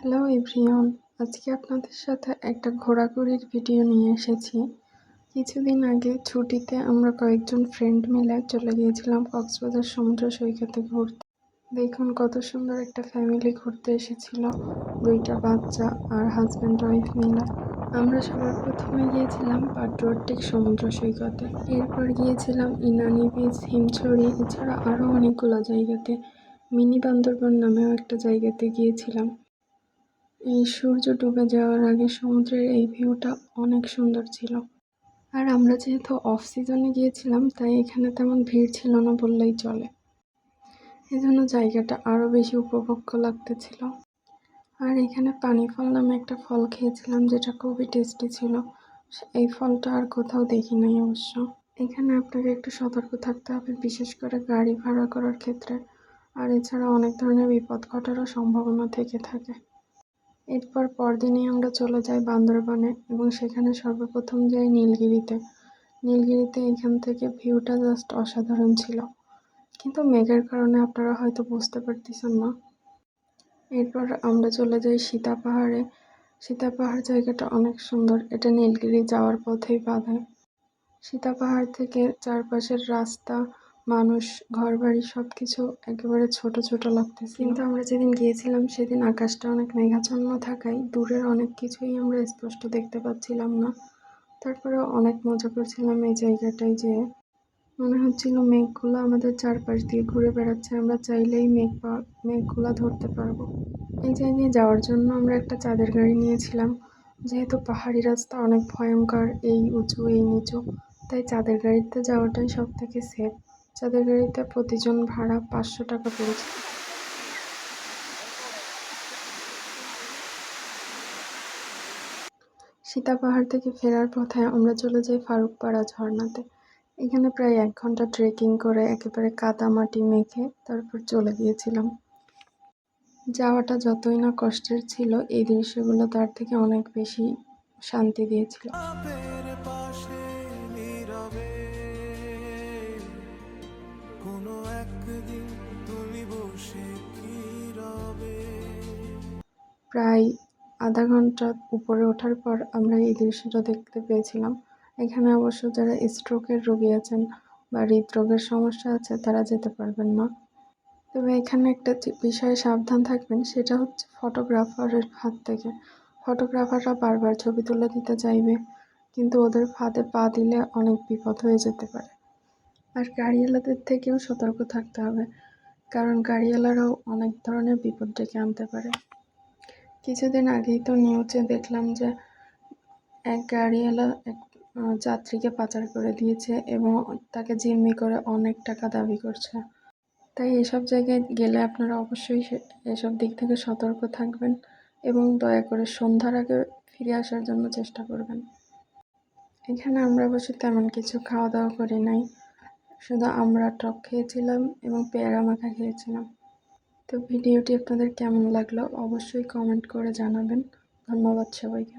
Hello everyone, আজকে আপনাদের সাথে একটা ঘোরাঘুরির ভিডিও নিয়ে এসেছি। কিছুদিন আগে ছুটিতে আমরা কয়েকজন ফ্রেন্ড মিলে চলে গিয়েছিলাম কক্সবাজার সমুদ্র সৈকতে ঘুরতে। দেখুন কত সুন্দর একটা ফ্যামিলি ঘুরতে এসেছিল, 2টা বাচ্চা আর হাজব্যান্ড ওয়াইফ মিলে। আমরা সবার প্রথমে গিয়েছিলাম পাটুয়ারটেক সমুদ্র সৈকতে, এরপর গিয়েছিলাম ইনানি বিচ, হিমছড়ি, এছাড়া আরও অনেকগুলো জায়গাতে। মিনি বান্দরবন নামেও একটা জায়গাতে গিয়েছিলাম। এই সূর্য ডুবে যাওয়ার আগে সমুদ্রের এই ভিউটা অনেক সুন্দর ছিল। আর আমরা যেহেতু অফ সিজনে গিয়েছিলাম, তাই এখানে তেমন ভিড় ছিল না বললেই চলে। এজন্য জায়গাটা আরও বেশি উপভোগ্য লাগতেছিল। আর এখানে পানি ফল নামে একটা ফল খেয়েছিলাম, যেটা খুবই টেস্টি ছিল। এই ফলটা আর কোথাও দেখি নাই অবশ্য। এখানে আপনাকে একটু সতর্ক থাকতে হবে, বিশেষ করে গাড়ি ভাড়া করার ক্ষেত্রে। আর এছাড়া অনেক ধরনের বিপদ ঘটারও সম্ভাবনা থেকে থাকে। এরপর পরদিনই আমরা চলে যাই বান্দরবানে এবং সেখানে সর্বপ্রথম যাই নীলগিরিতে এখান থেকে ভিউটা জাস্ট অসাধারণ ছিল, কিন্তু মেঘের কারণে আপনারা হয়তো বুঝতে পারতেছেন না। এরপর আমরা চলে যাই সীতাপাহাড় জায়গাটা অনেক সুন্দর, এটা নীলগিরি যাওয়ার পথেই বাঁধে। সীতাপাহাড় থেকে চারপাশের রাস্তা, মানুষ, ঘরবাড়ি সবকিছু একেবারে ছোট ছোট লাগতেছে। কিন্তু আমরা যেদিন গিয়েছিলাম সেদিন আকাশটা অনেক মেঘাচ্ছন্ন থাকায় দূরের অনেক কিছুই আমরা স্পষ্ট দেখতে পাচ্ছিলাম না। তারপরে অনেক মজা করছিলাম এই জায়গাটায়, যে মনে হচ্ছিল মেঘগুলো আমাদের চারপাশ দিয়ে ঘুরে বেড়াচ্ছে, আমরা চাইলেই মেঘগুলো ধরতে পারবো। এই জায়গায় যাওয়ার জন্য আমরা একটা চাঁদের গাড়ি নিয়েছিলাম। যেহেতু পাহাড়ি রাস্তা অনেক ভয়ঙ্কর, এই উঁচু এই নিচু, তাই চাঁদের গাড়িতে যাওয়াটাই সব থেকে সেফ। চাঁদের গাড়িতে প্রতিজন ভাড়া 500 টাকা পড়েছে। সীতাপাহাড় থেকে ফেরার পথে আমরা চলে যাই ফারুকপাড়া ঝর্ণাতে। এখানে প্রায় 1 ঘন্টা ট্রেকিং করে একেবারে কাদা মাটি মেখে তারপর চলে গিয়েছিলাম। যাওয়াটা যতই না কষ্টের ছিল, এই দৃশ্যগুলো তার থেকে অনেক বেশি শান্তি দিয়েছিল। প্রায় আধা ঘন্টা উপরে ওঠার পর আমরা এই দৃশ্যটা দেখতে পেয়েছিলাম। এখানে অবশ্য যারা স্ট্রোকের রোগী আছেন বা হৃদরোগের সমস্যা আছে তারা যেতে পারবেন না। তবে এখানে একটা বিষয়ে সাবধান থাকবেন, সেটা হচ্ছে ফটোগ্রাফারের হাত থেকে। ফটোগ্রাফাররা বারবার ছবি তুলে দিতে চাইবে, কিন্তু ওদের ফাঁদে পা দিলে অনেক বিপদ হয়ে যেতে পারে। আর গাড়িওয়ালাদের থেকেও সতর্ক থাকতে হবে, কারণ গাড়িওয়ালারাও অনেক ধরনের বিপদ ডেকে আনতে পারে। কিছুদিন আগেই তো নিউজে দেখলাম যে এক গাড়িওয়ালা এক যাত্রীকে পাচার করে দিয়েছে এবং তাকে জিম্মি করে অনেক টাকা দাবি করছে। তাই এসব জায়গায় গেলে আপনারা অবশ্যই এসব দিক থেকে সতর্ক থাকবেন এবং দয়া করে সন্ধ্যার আগে ফিরে আসার জন্য চেষ্টা করবেন। এখানে আমরা অবশ্য তেমন কিছু খাওয়া দাওয়া করি নাই, শুধু আমরা টক খেয়েছিলাম এবং পেয়ারা মাখা খেয়েছিলাম। তো ভিডিওটি আপনাদের কেমন লাগলো অবশ্যই কমেন্ট করে জানাবেন। ধন্যবাদ সবাইকে।